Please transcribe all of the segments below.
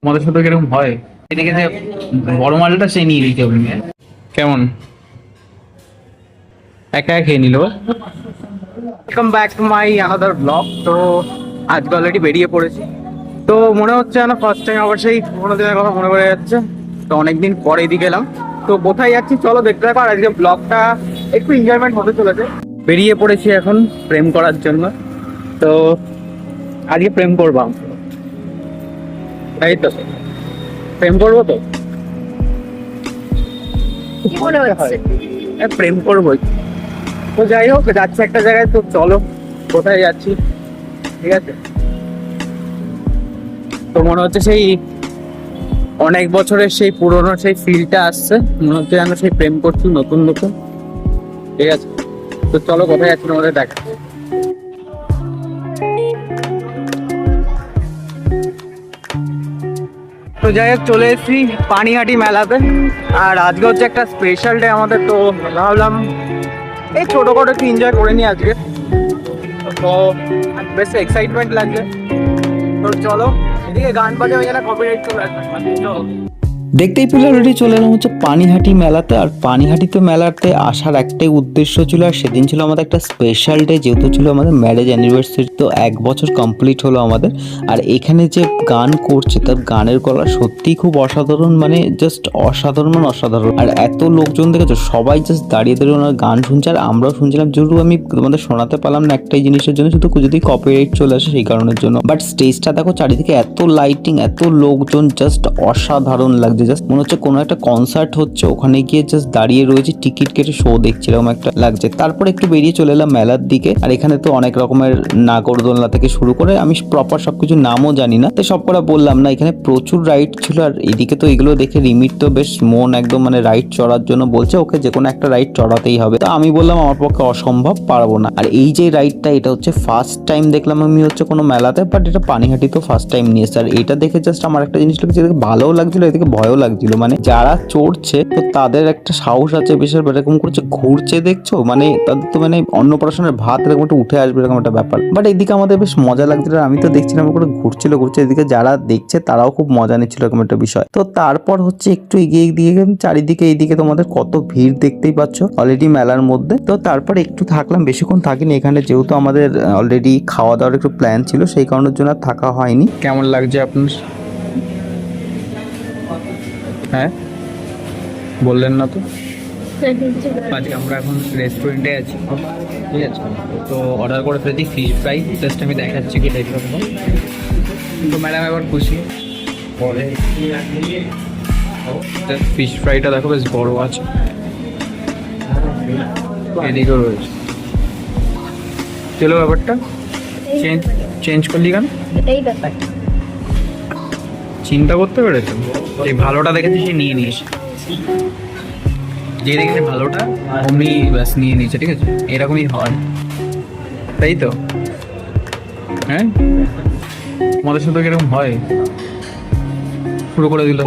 তোমাদের সাথে কিরকম হয় এদিকে যে বড় মালটা সে নিয়ে নিতে হবে কেমন একা একা খেয়ে নিল। Welcome back to my another blog. তো আজকে অলরেডি বেরিয়ে পড়েছি। তো মনে হচ্ছে না ফার্স্ট টাইম আবার সেই পুরোনো দিনের কথা মনে পড়ে যাচ্ছে। তো অনেকদিন পরে এদিকে এলাম। তো কোথায় যাচ্ছি চলো দেখতে থাকো। আর আজকে ব্লগটা একটু এনজয়মেন্ট হতে চলেছে। বেরিয়ে পড়েছি এখন প্রেম করার জন্য। তো আজকে প্রেম করবাম, তাই তো প্রেম করবো তো কি মনে হচ্ছে? প্রেম করবোই। তো যাই হোক যাচ্ছি একটা জায়গায়। তো চলো কোথায় যাচ্ছি, ঠিক আছে। তো মনে হচ্ছে সেই অনেক বছরের সেই পুরোনো সেই ফিলটা আসছে। মনে হচ্ছে যেন সেই প্রেম করছি নতুন নতুন, ঠিক আছে। তো চলো কোথায় যাচ্ছি তোমাদের দেখা। তো যাই হোক চলে এসেছি পানিহাটি মেলাতে। আর আজকে হচ্ছে একটা স্পেশাল ডে আমাদের। তো ভাবলাম এই ছোটখাটো একটু এনজয় করে নি আজকে। তো বেশ এক্সাইটমেন্ট লাগছে। তো চলো এদিকে গান বাজে ওই জন্য কপিরাইট চলে আসবে। চলো দেখতেই পেলে অলরেডি চলে এলাম হচ্ছে পানিহাটি মেলাতে। আর পানিহাটিতে মেলাতে আসার একটাই উদ্দেশ্য ছিল, আর সেদিন ছিল আমাদের একটা স্পেশাল ডে, যেহেতু ছিল আমাদের ম্যারেজ অ্যানিভার্সারি। তো 1 বছর কমপ্লিট হলো আমাদের। আর এখানে যে গান করছে তার গানের গলা সত্যিই খুব অসাধারণ, মানে জাস্ট অসাধারণ, মানে অসাধারণ। আর এত লোকজন দেখেছো, সবাই জাস্ট দাঁড়িয়ে দাঁড়িয়ে ওনার গান শুনছে। আর আমরাও শুনছিলাম, যেহেতু আমি তোমাদের শোনাতে পারলাম না একটাই জিনিসের জন্য, শুধু যদি কপিরাইট চলে আসে সেই কারণের জন্য। বাট স্টেজটা দেখো, চারিদিকে এত লাইটিং, এত লোকজন, জাস্ট অসাধারণ লাগছে। জাস্ট মনে হচ্ছে কোনো একটা কনসার্ট হচ্ছে, ওখানে গিয়ে জাস্ট দাঁড়িয়ে রয়েছে, টিকিট কেটে শো দেখছি, এরকম একটা লাগছে। তারপর একটু বেরিয়ে চলে এলাম মেলার দিকে। আর এখানে তো অনেক রকমের নাগরদোলনা থেকে শুরু করে, আমি প্রপার সবকিছু নামও জানি না, তো সব করা বললাম না। এখানে প্রচুর রাইড ছিল। আর এদিকে তো এগুলো দেখে রিমির তো বেশ মন একদম, মানে রাইড চড়ার জন্য বলছে, ওকে যে কোনো একটা রাইড চড়াতেই হবে। তো আমি বললাম আমার পক্ষে অসম্ভব, পারবো না। আর এই যে রাইডটা, এটা হচ্ছে ফার্স্ট টাইম দেখলাম আমি হচ্ছে কোনো মেলাতে, বাট এটা পানিহাটি তো ফার্স্ট টাইম নিয়েছে। আর এটা দেখে জাস্ট আমার একটা জিনিস লাগছে, এদিকে ভালোও লাগছিল, এদিকে ভয়ও লাগছিল। মানে যারা চড়ছে তো তাদের একটা সাহস আছে বিশেষ, এরকম করছে ঘুরছে দেখছো, মানে তাদের তো মানে অন্নপ্রাশনের ভাত এরকম একটা উঠে আসবে এরকম একটা ব্যাপার। বাট এদিকে আমাদের বেশ মজা লাগছিল। আমি তো দেখছিলাম করে ঘুরছে, এদিকে যারা দেখছে তারাও খুব মজা নিচ্ছিল, এরকম একটা বিষয়। তো তারপর হচ্ছে একটু এগিয়ে দিয়ে চারিদিকে, এইদিকে তোমাদের কত ভিড় দেখতেই পাচ্ছ অলরেডি মেলার মধ্যে। তো তারপর একটু থাকলাম, বেশিক্ষণ থাকিনি এখানে, যেহেতু আমাদের অলরেডি খাওয়া দাওয়ার একটু প্ল্যান ছিল, সেই কারণের জন্য আর থাকা হয়নি। কেমন লাগছে আপনার? হ্যাঁ বললেন না তো। আজকে আমরা এখন রেস্টুরেন্টে আছি, ঠিক আছে। তো অর্ডার করে ফেলেছি ফিশ ফ্রাই, জাস্ট আমি দেখাচ্ছি কি টাইপ করবো। তো ম্যাডাম এবার খুশি পরে। ফিশ ফ্রাইটা দেখো বেশ বড় আছে, এদিকেও রয়েছে। চলো ব্যাপারটা চেঞ্জ করলি কেন? এটাই ব্যাপার। চিন্তা করতে পেরেছো, এই ভালোটা দেখেছি সে নিয়ে নিয়েছে, যে দেখেছে ভালোটা অমনি ব্যাস নিয়ে নিয়েছে, ঠিক আছে। এরকমই হয়, তাই তো। হ্যাঁ তোমাদের সাথে কিরকম হয়, শুরু করে দিল,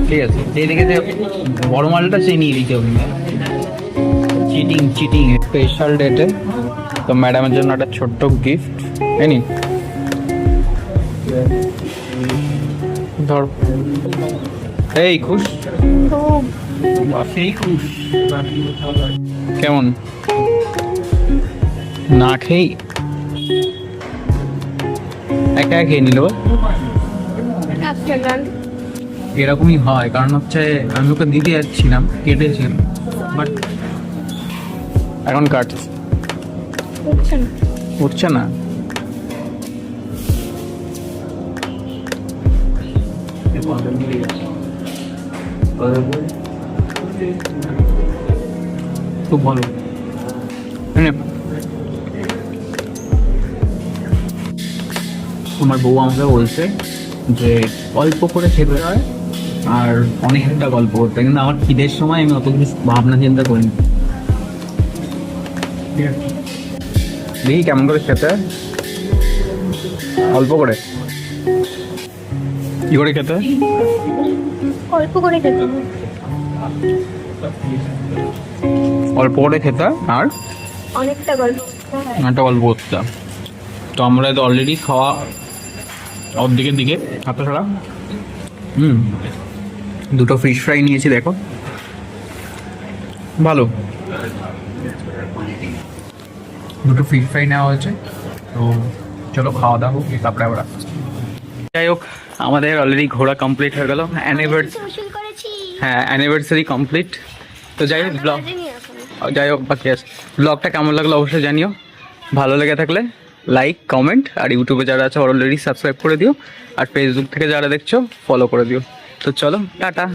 ঠিক আছে। যে দেখেছে বড় মালটা সে নিয়ে নিতে হবে। চিটিং স্পেশাল ডেটে তো ম্যাডামের জন্য একটা ছোট্ট গিফট এনি ধর। এই খুশ, সেই খুশ। কেমন না খেয়ে একা খেয়ে নিল। এরকমই হয়, কারণ হচ্ছে আমি ওকে দিতে যাচ্ছিলাম, কেটেছিলাম, বাট এখন কাটছে, উঠছে না। খুব ভালো। আমার বউ আমাকে বলছে যে অল্প করে খেতে হয় আর অনেকটা গল্প করতে, কিন্তু আমার খিদের সময় আমি অত কিছু ভাবনা চিন্তা করিনি। দেখি কেমন করে খেতে হয়, অল্প করে। কি করে খেতে হয়? অল্প করে খেতে হবে। অল্প করে খেতে হয় আর অনেকটা গল্প। একটা গল্প করতে হয়। তো আমরা তো অলরেডি খাওয়া অর্ধেকের দিকে হাতটা ছাড়া। দুটো ফিশ ফ্রাই নিয়েছি, দেখো ভালো। দুটো ফিশ ফ্রাই নেওয়া হয়েছে, তো চলো খাওয়া দাওয়া হোক, তারপরে আবার আসছি। যাই হোক, আমাদের অলরেডি ঘোরা কমপ্লিট হয়ে গেল। হ্যাঁ, অ্যানিভার্সারি কমপ্লিট। তো যাই হোক বাকি আছে। ব্লগটা কেমন লাগলো অবশ্যই জানিও। ভালো লেগে থাকলে লাইক, কমেন্ট, আর ইউটিউবে যারা আছে অলরেডি সাবস্ক্রাইব করে দিও, আর ফেসবুক থেকে যারা দেখছো ফলো করে দিও। তো চলো, টাটা।